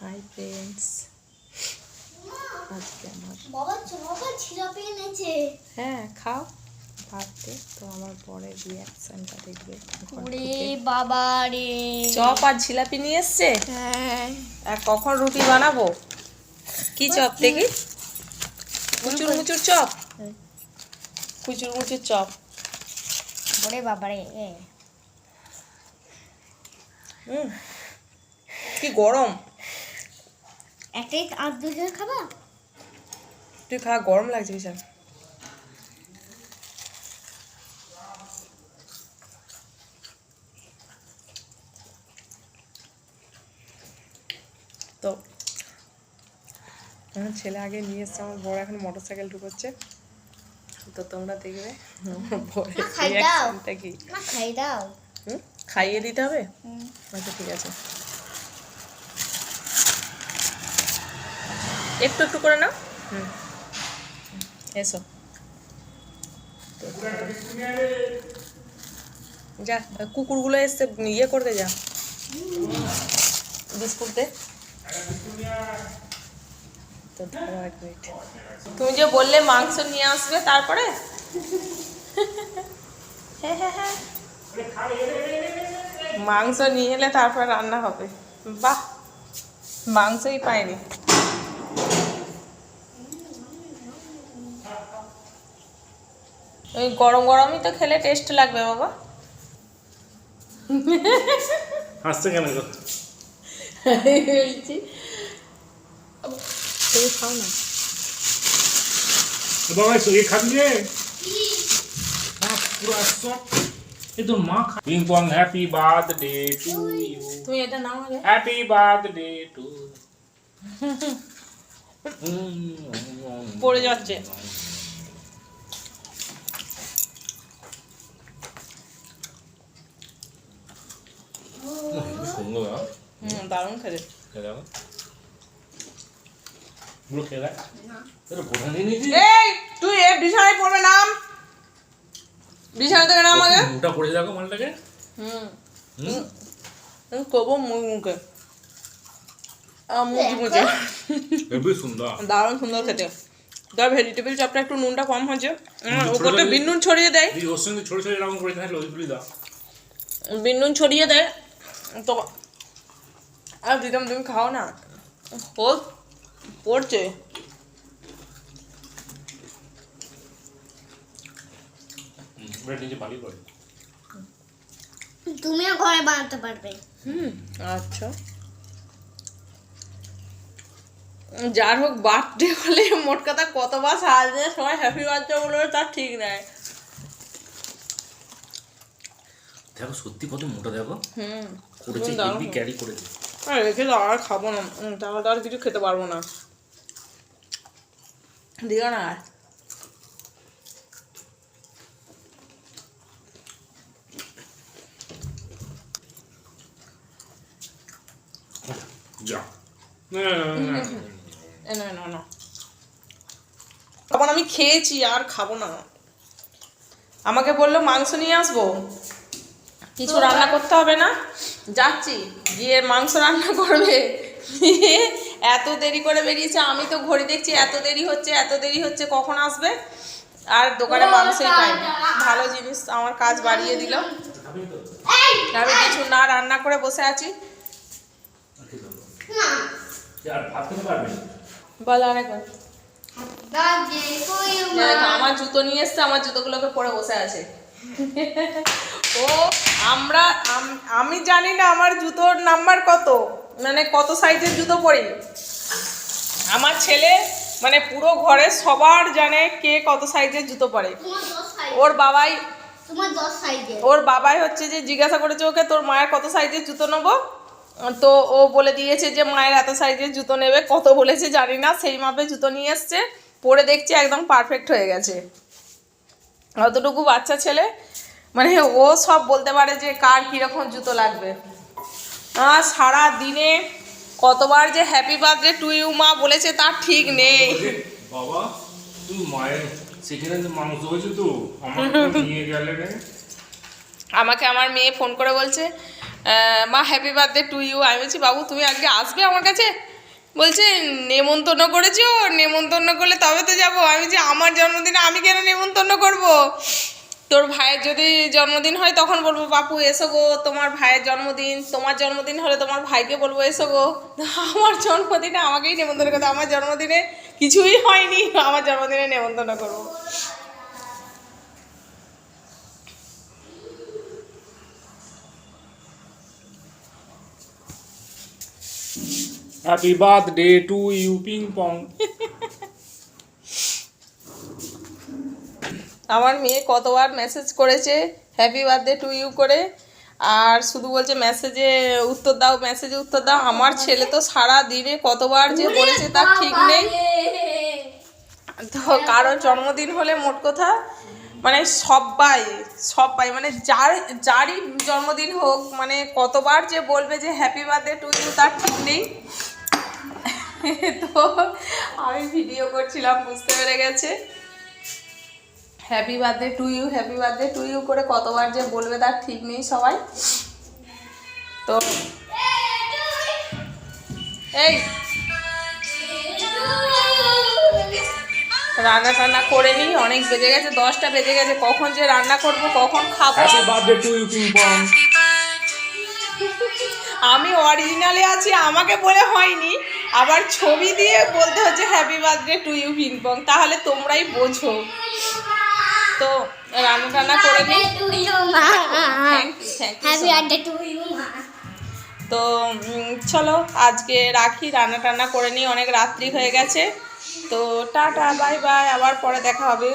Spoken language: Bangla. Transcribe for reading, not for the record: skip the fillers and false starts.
হাই ফ্রেন্ডস, আজকে আমার বাবা জিলাপি এনেছে। হ্যাঁ খাও ভাবতে তো আমার পরের রিয়াকশনটা দেখবে। ওরে বাবা রে, চপ আর জিলাপি নিয়ে এসছে। হ্যাঁ আর কখন রুটি বানাবো? কি চপ দেখি? মুচুর মুচুর চপ, কুচুর মুচুর চপ। ওরে বাবা রে, কি গরম! একটাই আর দুজন খাবা? তুই খা, গরম লাগছে বিশাল। তো আমার ছেলে আগে নিয়ে এসছে, আমার বড় এখন মোটরসাইকেল ঢুকোচ্ছে। তো তোমরা দেখবে খাই দাও কি না, খাই দাও। খাইয়ে দিতে হবে। আচ্ছা ঠিক আছে, একটু একটু করে নাও। এসো যা, কুকুরগুলো এসছে, ইয়ে করতে যা, বিস্কুট দে। তো ধরো 1 মিনিট। তুমি যে বললে মাংস নিয়ে আসবে, তারপরে হ্যাঁ হ্যাঁ হ্যাঁ মাংস নিয়ে এলে তারপর রান্না হবে। বাহ, মাংসই পাইনি। ওই গরম গরমই তো খেলে টেস্ট লাগবে বাবা। হাসছে কেন গো? বলছি তুমি খাও না। বাবা ये खा लिए हाँ पूरा सब ये तो माँ खा ping pong happy birthday to you তুমি এটা নাও আগে। हैप्पी बर्थडे टू পড়ে যাচ্ছে। সুন্দর দারুণ খেলে। খেলা পুরো খেলা এটা বোঝা নেই জি এই তুই এ বিছানায় পড়বে, নাম বিছানা থেকে নাম আগে। মুটা পড়ে যাবে মালটাকে করবো মুখ মুখে মুখে মুখে। হেবি সুন্দর দারুণ সুন্দর খেতে। ধর ভেজিটেবিল চপটা একটু নুনটা কম হয়েছে, ওপরটা বিন নুন ছড়িয়ে দেয়। এই ওর সঙ্গে ছোট ছোট এরকম করে থাকলে ওইগুলি দাও বিন নুন ছড়িয়ে দেয় তো আর দিদাম, তুমি খাও না। ও পড়ছে। ওটা নিজে ভালোই করে তুমিও ঘরে বানাতে পারবে। আচ্ছা, যার হোক বার্থডে হলে মোট কথা কতবার সাজে সবাই হ্যাপি বার্থডে বলে তার ঠিক নাই। দেখো সত্যি কত মোটা দেখো হুম করেছে হেভি ক্যারি করেছে আর রেখে দাও, আর খাবো না, তাহলে আর কিছু খেতে পারবো না। দিও না আর। যা না তখন আমি খেয়েছি, আর খাবো না। আমাকে বললো মাংস নিয়ে আসবো, কিছু রান্না করতে হবে না, যাচ্ছি গিয়ে মাংস রান্না করবে। এত দেরি করে বেরিয়েছে, আমি তো ঘড়ি দেখছি এত দেরি হচ্ছে কখন আসবে, আর দোকানে মাংসই পাইনি। ভালো জিনিস আমার কাজ বাড়িয়ে দিল। আমি কিছু না রান্না করে বসে আছি। আর ভাত খেতে পারবে বল আরেকবার। দেখো, আমার জুতো নিয়ে এসছে, আমার জুতোগুলোকে পরে বসে আছে। ও আমি জানি না আমার জুতোর নাম্বার কত, মানে কত সাইজের জুতো পরি। আমার ছেলে মানে পুরো ঘরে সবার জানে কে কত সাইজের জুতো পরে। ওর বাবাই হচ্ছে যে জিজ্ঞাসা করেছে ওকে, তোর মায়ের কত সাইজের জুতো নেবো, তো ও বলে দিয়েছে যে মায়ের এত সাইজের জুতো নেবে। কত বলেছে জানি না, সেই মাপে জুতো নিয়ে এসছে, পরে দেখছি একদম পারফেক্ট হয়ে গেছে। অতটুকু বাচ্চা ছেলে, মানে ও সব বলতে পারে যে কার কীরকম জুতো লাগবে। সারা দিনে কতবার যে হ্যাপি বার্থডে টু ইউ মা বলেছে তার ঠিক নেই। বাবা তুই মায়ের সেখানে যে মাংস হয়েছে তো আমার নিয়ে গেলে রে। আমাকে আমার মেয়ে ফোন করে বলছে মা হ্যাপি বার্থডে টু ইউ। আমি বলছি বাবু তুমি আজকে আসবে আমার কাছে? বলছে নেমন্তন্ন করেছো, নেমন্তন্ন করলে তবে তো যাবো। আমি যে আমার জন্মদিনে আমি কেন নেমন্তন্ন করব? তোর ভাইয়ের যদি জন্মদিন হয় তখন বলবো বাপু এসো গো, তোমার ভাইয়ের জন্মদিন। তোমার জন্মদিন হলে তোমার ভাইকে বলবো এসো গো। আমার জন্মদিনে আমাকেই নেমন্তন্ন করতে, আমার জন্মদিনে কিছুই হয়নি, আমার জন্মদিনে নেমন্তন্ন করবো। Happy birthday to you ping pong. আমার মেয়ে কতবার মেসেজ করেছে হ্যাপি বার্থডে টু ইউ করে, আর শুধু বলছে মেসেজে উত্তর দাও, মেসেজে উত্তর দাও। আমার ছেলে তো সারা দিনে কতবার যে বলেছে তার ঠিক নেই। তো কারোর জন্মদিন হলে মোট কথা মানে সবাই মানে যারই জন্মদিন হোক মানে কতবার যে বলবে যে হ্যাপি বার্থডে টু ইউ তার ঠিক নেই। তো আমি ভিডিও করছিলাম, বুঝতে পেরে গেছে happy birthday to you, happy birthday to you করে কতবার যে বলবে তার ঠিক নেই সবাই। তো এই রান্না টান্না করে নিই, অনেক বেজে গেছে, 10টা বেজে গেছে। কখন যে রান্না করব, কখন খাবো। Happy birthday to you ping pong. আমি অরিজিনালে আছি, আমাকে বলে হয়নি, আবার ছবি দিয়ে বলতে হচ্ছে happy birthday to you ping pong, তাহলে তোমরাই বোঝো। তো রান্না টান্না করে নিই। হ্যাপি বার্থডে টু ইউ মা। তো চলো আজকে রাখি, রান্না টান্না করে নিই, অনেক রাত্রি হয়ে গেছে। তো টাটা বাই বাই, আবার পরে দেখা হবে।